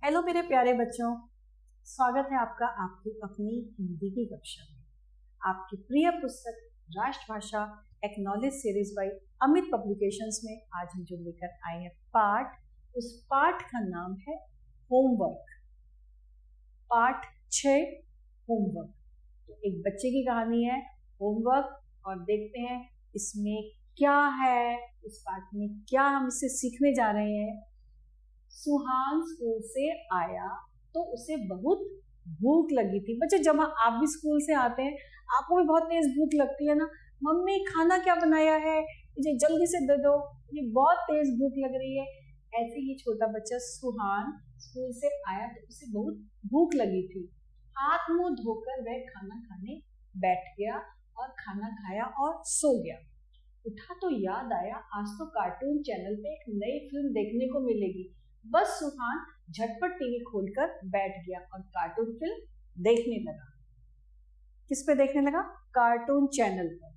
Hello मेरे प्यारे बच्चों, स्वागत है आपका आपकी अपनी हिंदी की कक्षा में। आपकी प्रिय पुस्तक राष्ट्रभाषा acknowledge series by Amit publications में आज हम जो लेकर आए हैं पाठ, उस पाठ का नाम है होमवर्क। पाठ 6 होमवर्क। तो एक बच्चे की कहानी है होमवर्क और देखते हैं इसमें क्या है, इस पाठ में क्या हम इससे सीखने जा रहे हैं। सुहान स्कूल से आया तो उसे बहुत भूख लगी थी। बच्चे जब आप भी स्कूल से आते हैं आपको भी बहुत तेज भूख लगती है ना। मम्मी खाना क्या बनाया है, मुझे जल्दी से दे दो, मुझे बहुत तेज भूख लग रही है। ऐसे ही छोटा बच्चा सुहान स्कूल से आया तो उसे बहुत भूख लगी थी। हाथ मुंह धोकर वह खाना खाने बैठ गया और खाना खाया और सो गया। उठा तो याद आया आज तो कार्टून चैनल पे एक नई फिल्म देखने को मिलेगी। बस सुहान झटपट टीवी खोलकर बैठ गया और कार्टून फिल्म देखने लगा। किस पे देखने लगा? कार्टून चैनल पर।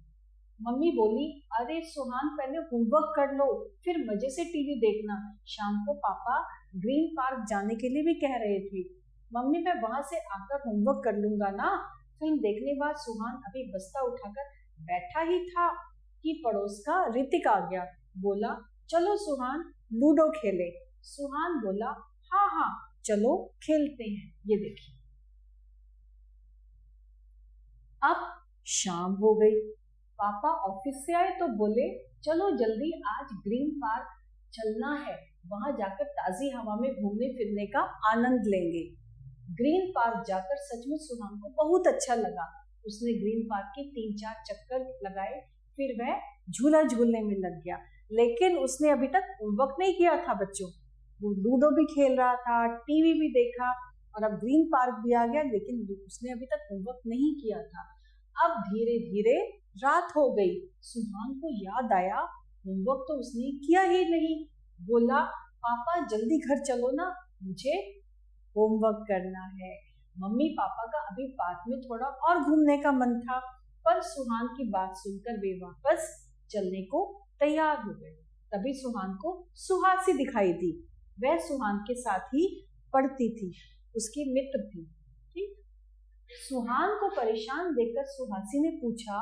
मम्मी बोली, अरे सुहान पहले होमवर्क कर लो फिर मजे से टीवी देखना। शाम को पापा ग्रीन पार्क जाने के लिए भी कह रहे थे। मम्मी मैं वहां से आकर होमवर्क कर लूंगा ना। फिल्म देखने बाद सुहान अभी बस्ता उठाकर बैठा ही था कि पड़ोस का ऋतिक आ गया। बोला, चलो सुहान लूडो खेले। सुहान बोला, हाँ हाँ चलो खेलते हैं। ये देखिए अब शाम हो गई। पापा ऑफिस से आए तो बोले, चलो जल्दी आज ग्रीन पार्क चलना है, वहां जाकर ताजी हवा में घूमने फिरने का आनंद लेंगे। ग्रीन पार्क जाकर सचमुच सुहान को बहुत अच्छा लगा। उसने ग्रीन पार्क के 3-4 चक्कर लगाए, फिर वह झूला झूलने में लग गया। लेकिन उसने अभी तक होमवर्क नहीं किया था बच्चों। वो लूडो भी खेल रहा था, टीवी भी देखा और अब ग्रीन पार्क भी आ गया, लेकिन उसने अभी तक होमवर्क नहीं किया था। अब धीरे धीरे रात हो गई। सुहान को याद आया होमवर्क तो उसने किया ही नहीं। बोला, पापा जल्दी घर चलो ना, मुझे होमवर्क करना है। मम्मी पापा का अभी पार्क में थोड़ा और घूमने का मन था, पर सुहान की बात सुनकर वे वापस चलने को तैयार हो गए। तभी सुहान को सुहासी दिखाई दी। वह सुहान के साथ ही पढ़ती थी, उसकी मित्र थी। ठीक, सुहान को परेशान देखकर सुहासी ने पूछा,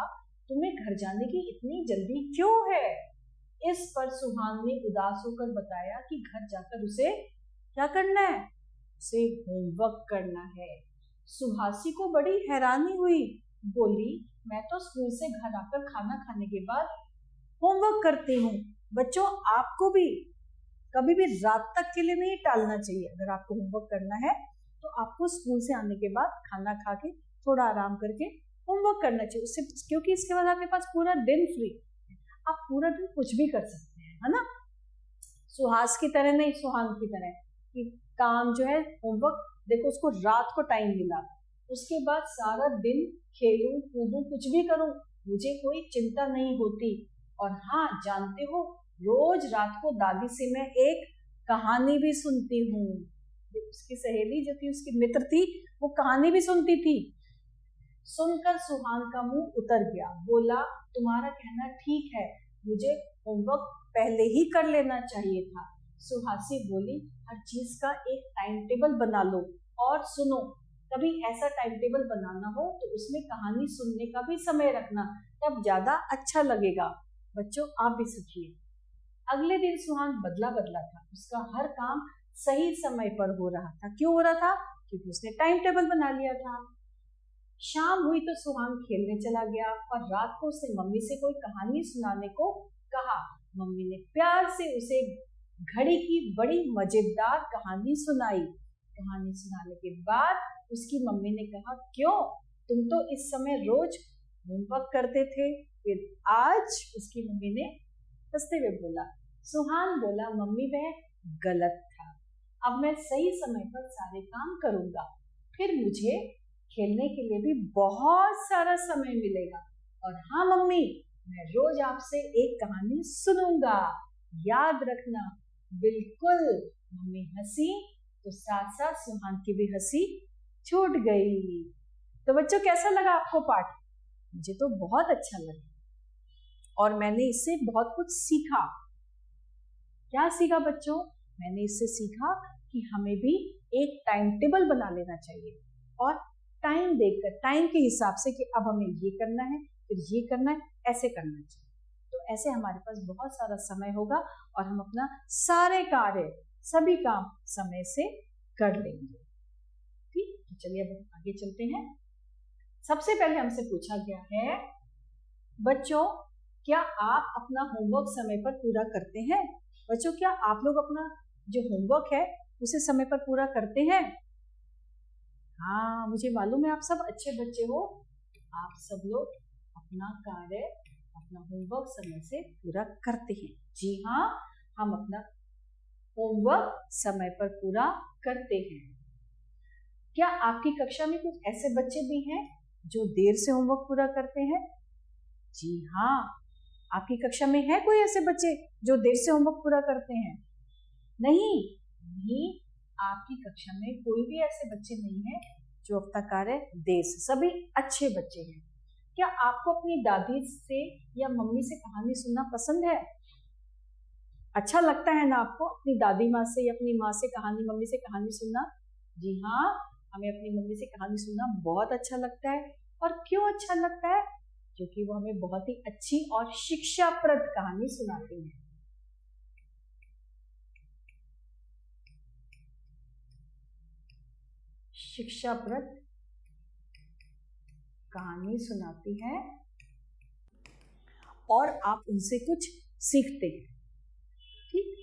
तुम्हें घर जाने की इतनी जल्दी क्यों है? इस पर सुहान ने उदास होकर बताया कि घर जाकर उसे क्या करना है? उसे होमवर्क करना है। सुहासी को बड़ी हैरानी हुई। बोली, मैं तो स्कूल से घर आकर खाना खाने के बाद होमवर्क करती हूँ। बच्चों आपको भी कभी भी रात तक के लिए नहीं टालना चाहिए। अगर आपको होमवर्क करना है तो आपको स्कूल से आने के बाद खाना खा के थोड़ा आराम करके होमवर्क करना चाहिए। उससे क्योंकि इसके बाद आपके पास पूरा दिन फ्री, आप पूरा दिन कुछ भी कर सकते हैं, है ना। सुहास की तरह नहीं, सुहान की तरह कि काम जो है होमवर्क, देखो उसको रात को टाइम मिला, उसके बाद सारा दिन खेलूं कूदूं कुछ भी करूं, मुझे कोई चिंता नहीं होती। और हाँ जानते हो, रोज रात को दादी से मैं एक कहानी भी सुनती हूँ। उसकी सहेली जो थी, उसकी मित्र थी, वो कहानी भी सुनती थी। सुनकर सुहान का मुंह उतर गया। बोला, तुम्हारा कहना ठीक है, मुझे होमवर्क पहले ही कर लेना चाहिए था। सुहासी बोली, हर चीज का एक टाइम टेबल बना लो। और सुनो, कभी ऐसा टाइम टेबल बनाना हो तो उसमें कहानी सुनने का भी समय रखना, तब ज्यादा अच्छा लगेगा। बच्चों आप भी सीखिए। अगले दिन सुहान बदला बदला था। उसका हर काम सही समय पर हो रहा था। क्यों हो रहा था? क्योंकि उसने टाइम टेबल बना लिया था। शाम हुई तो सुहान खेलने चला गया और रात को उसने मम्मी से कोई कहानी सुनाने को कहा। मम्मी ने प्यार से उसे घड़ी की बड़ी मजेदार कहानी सुनाई। कहानी सुनाने के बाद उसकी मम्मी ने कहा, क्यों तुम तो इस समय रोज होमवर्क करते थे, फिर आज? उसकी मम्मी ने हंसते हुए बोला। सुहान बोला, मम्मी वह गलत था, अब मैं सही समय पर सारे काम करूंगा, फिर मुझे खेलने के लिए भी बहुत सारा समय मिलेगा। और हाँ मम्मी, मैं रोज आपसे एक कहानी सुनूंगा, याद रखना। बिल्कुल। मम्मी हंसी तो साथ साथ सुहान की भी हंसी छूट गई। तो बच्चों कैसा लगा आपको पाठ? मुझे तो बहुत अच्छा लगा और मैंने इससे बहुत कुछ सीखा। क्या सीखा बच्चों? मैंने इससे सीखा कि कि हमें भी एक टाइम टेबल बना लेना चाहिए और टाइम देखकर, टाइम के हिसाब से कि अब हमें ये करना है, फिर ये करना है, ऐसे करना चाहिए। तो ऐसे हमारे पास बहुत सारा समय होगा और हम अपना सारे कार्य, सभी काम समय से कर लेंगे। ठीक, तो चलिए अब आगे चलते हैं। सबसे पहले हमसे पूछा गया है, बच्चों क्या आप अपना होमवर्क समय पर पूरा करते हैं? बच्चों क्या आप लोग अपना जो होमवर्क है उसे समय पर पूरा करते हैं? हाँ, मुझे मालूम है आप सब अच्छे बच्चे हो। आप सब लोग अपना कार्य, अपना होमवर्क समय से पूरा करते हैं। जी हाँ, हम अपना होमवर्क समय पर पूरा करते हैं। क्या आपकी कक्षा में कुछ ऐसे बच्चे भी हैं जो देर से होमवर्क पूरा करते हैं? जी हाँ, आपकी कक्षा में है कोई ऐसे बच्चे जो देर से होमवर्क पूरा करते हैं? नहीं, आपकी कक्षा में कोई भी ऐसे बच्चे नहीं है जो अपना कार्य देर से, सभी अच्छे बच्चे हैं। क्या आपको अपनी दादी से या मम्मी से कहानी सुनना पसंद है? अच्छा लगता है ना आपको अपनी दादी माँ से या अपनी माँ से कहानी, मम्मी से कहानी सुनना? जी हाँ, हमें अपनी मम्मी से कहानी सुनना बहुत अच्छा लगता है। और क्यों अच्छा लगता है? क्योंकि वो हमें बहुत ही अच्छी और शिक्षाप्रद कहानी सुनाती हैं। शिक्षाप्रद कहानी सुनाती है और आप उनसे कुछ सीखते हैं। ठीक,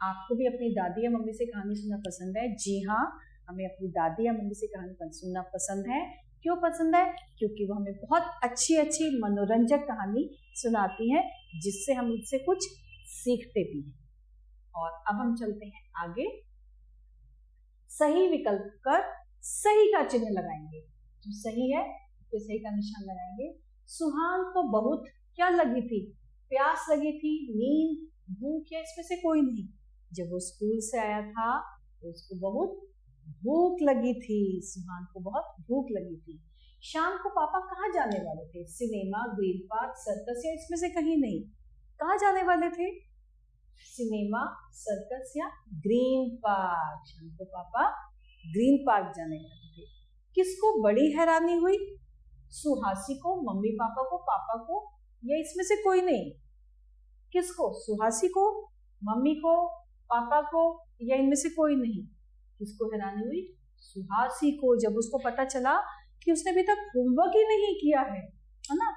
आपको भी अपनी दादी या मम्मी से कहानी सुनना पसंद है? जी हाँ, हमें अपनी दादी या मम्मी से कहानी सुनना पसंद है। क्यों पसंद है? क्योंकि वो हमें बहुत अच्छी अच्छी मनोरंजक कहानी सुनाती हैं जिससे हम उनसे कुछ सीखते भी हैं। और अब हम चलते हैं आगे। सही विकल्प कर सही का चिन्ह लगाएंगे। जो सही है तो सही का निशान लगाएंगे। सुहान को बहुत क्या लगी थी? प्यास लगी थी, नींद, भूख या इसमें से कोई नहीं। जब वो स्कूल से आया था तो उसको बहुत भूख लगी थी। सुहान को बहुत भूख लगी थी। शाम को पापा कहाँ जाने वाले थे? सिनेमा, ग्रीन पार्क, सर्कस या इसमें से कहीं नहीं। कहाँ जाने वाले थे? सिनेमा, सर्कस या ग्रीन पार्क। शाम को पापा ग्रीन पार्क जाने वाले थे। किसको बड़ी हैरानी हुई? सुहासी को, मम्मी पापा को, पापा को या इसमें से कोई नहीं? किसको? सुहासी को, मम्मी को, पापा को या इनमें से कोई नहीं? किसको हैरानी हुई? सुहासी को, जब उसको पता चला कि उसने अभी तक होमवर्क ही नहीं किया है ना।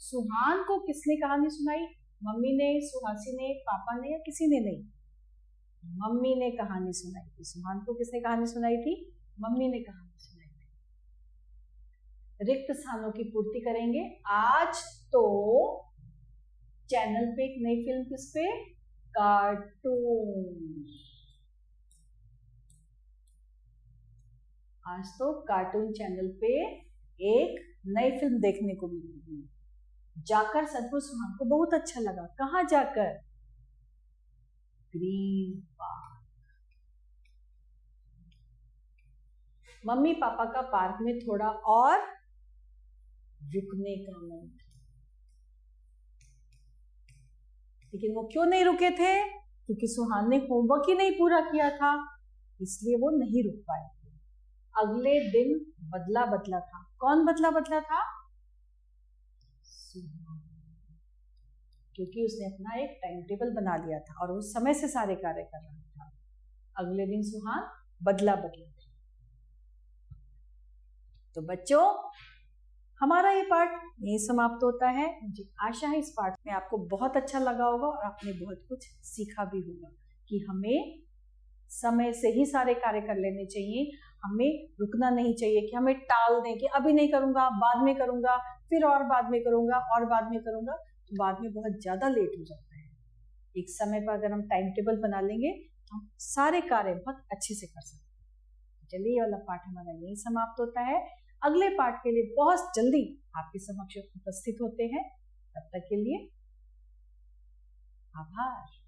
सुहान को किसने कहानी सुनाई? मम्मी ने, सुहासी ने, पापा ने या किसी ने नहीं? मम्मी ने कहानी सुनाई थी। सुहान को किसने कहानी सुनाई थी? मम्मी ने कहानी सुनाई थी। रिक्त स्थानों की पूर्ति करेंगे। आज तो चैनल पे एक नई फिल्म किस पे? कार्टून। आज तो कार्टून चैनल पे एक नई फिल्म देखने को मिलेगी। जाकर सचमुच सुहान को बहुत अच्छा लगा। कहाँ जाकर? Green park. मम्मी पापा का पार्क में थोड़ा और रुकने का मन था, लेकिन वो क्यों नहीं रुके थे? क्योंकि सुहान ने होमवर्क ही नहीं पूरा किया था, इसलिए वो नहीं रुक पाए थे। अगले दिन बदला बदला था। कौन बदला बदला था? सुहान, क्योंकि उसने अपना एक टाइम टेबल बना लिया था और वो समय से सारे कार्य कर रहा था। अगले दिन सुहान बदला बदला था। तो बच्चों, हमारा ये पाठ यही समाप्त होता है। मुझे आशा है इस पाठ में आपको बहुत अच्छा लगा होगा और आपने बहुत कुछ सीखा भी होगा कि हमें समय से ही सारे कार्य कर लेने चाहिए। हमें रुकना नहीं चाहिए कि हमें टाल दें कि अभी नहीं करूंगा, बाद में करूंगा, फिर और बाद में करूंगा और बाद में करूंगा, तो बाद में बहुत ज्यादा लेट हो जाता है। एक समय पर अगर हम टाइम टेबल बना लेंगे तो हम सारे कार्य बहुत अच्छे से कर सकते हैं। चलिए, ये वाला पाठ हमारा यही समाप्त होता है। अगले पाठ के लिए बहुत जल्दी आपके समक्ष उपस्थित होते हैं। तब तक के लिए आभार।